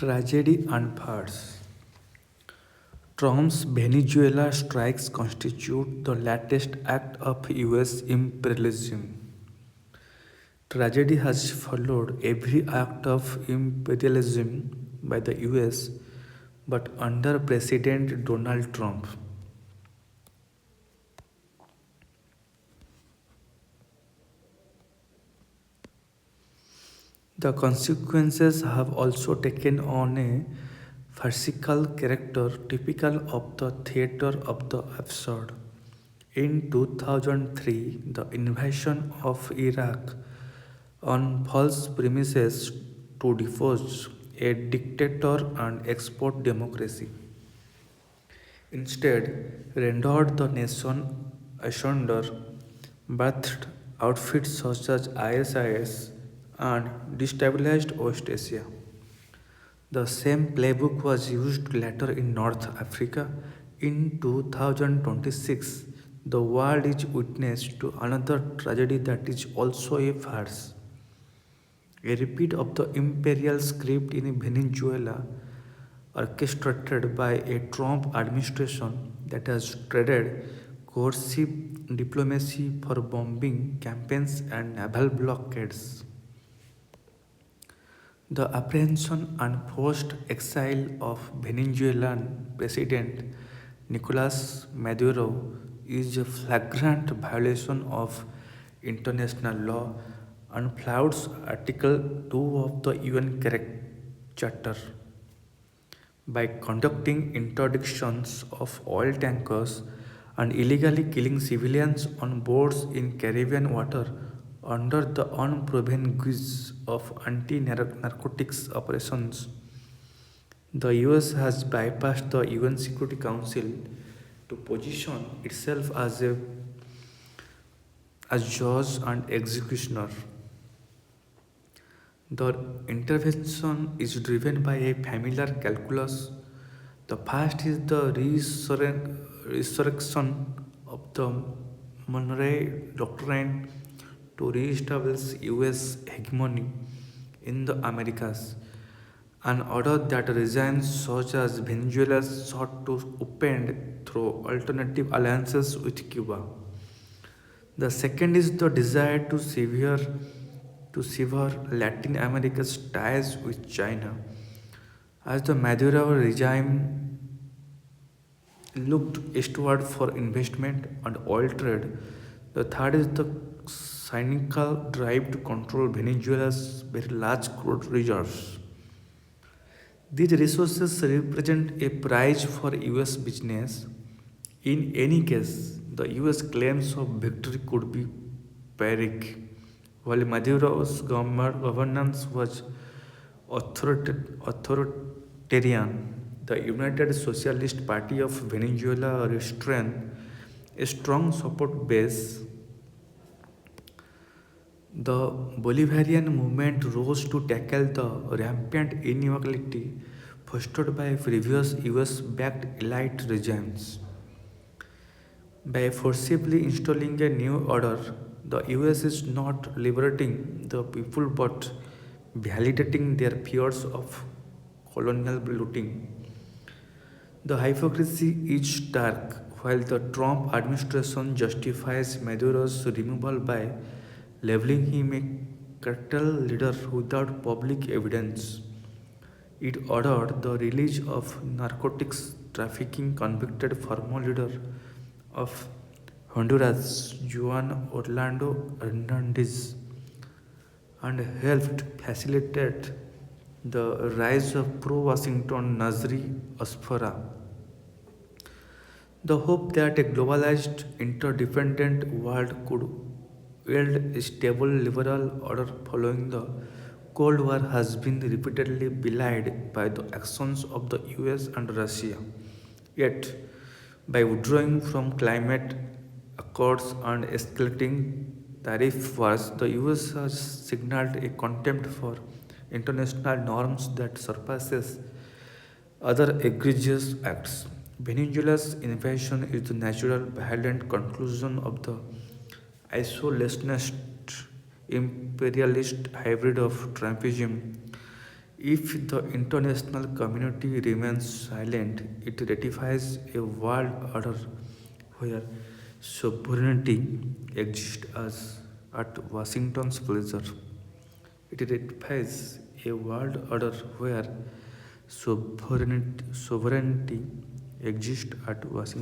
Tragedy unfolds. Trump's Venezuela strikes constitute the latest act of US imperialism. Tragedy has followed every act of imperialism by the US, but under President Donald Trump. The consequences have also taken on a farcical character typical of the theater of the absurd. In 2003, the invasion of Iraq on false premises to depose a dictator and export democracy. Instead, rendered the nation asunder, birthed outfits such as ISIS and destabilized West Asia. The same playbook was used later in North Africa. In 2026, the world is witness to another tragedy that is also a farce. A repeat of the imperial script in Venezuela, orchestrated by a Trump administration that has traded coercive diplomacy for bombing campaigns and naval blockades. The apprehension and forced exile of Venezuelan President Nicolas Maduro is a flagrant violation of international law and flouts Article 2 of the UN Charter by conducting interdictions of oil tankers and illegally killing civilians on boats in Caribbean water under the unproven guise of anti narcotics operations. The US has bypassed the UN Security Council to position itself as judge and executioner. The intervention is driven by a familiar calculus. The first is the resurrection of the Monroe Doctrine to re-establish US hegemony in the Americas, an order that regimes such as Venezuela sought to upend through alternative alliances with Cuba. The second is the desire to sever Latin America's ties with China. As the Maduro regime looked eastward for investment and oil trade, the third is the cynical drive to control Venezuela's very large crude reserves. These resources represent a prize for US business. In any case, the US claims of victory could be Pyrrhic, while Maduro's governance was authoritarian. The United Socialist Party of Venezuela restrained a strong support base. The Bolivarian movement rose to tackle the rampant inequality fostered by previous US backed elite regimes. By forcibly installing a new order, the US is not liberating the people but validating their fears of colonial looting. The hypocrisy is stark. While the Trump administration justifies Maduro's removal by labeling him a cartel leader without public evidence, it ordered the release of narcotics trafficking convicted former leader of Honduras, Juan Orlando Hernandez, and helped facilitate the rise of pro Washington Nazri Asfara. The hope that a globalized, interdependent world could wield a stable liberal order following the Cold War has been repeatedly belied by the actions of the US and Russia. Yet, by withdrawing from climate accords and escalating tariff wars, the US has signaled a contempt for international norms that surpasses other egregious acts. Venezuela's invasion is the natural, violent conclusion of the isolationist, imperialist hybrid of Trumpism. If the international community remains silent, it ratifies a world order where sovereignty exists as at Washington's pleasure. It ratifies a world order where sovereignty exists at Washington.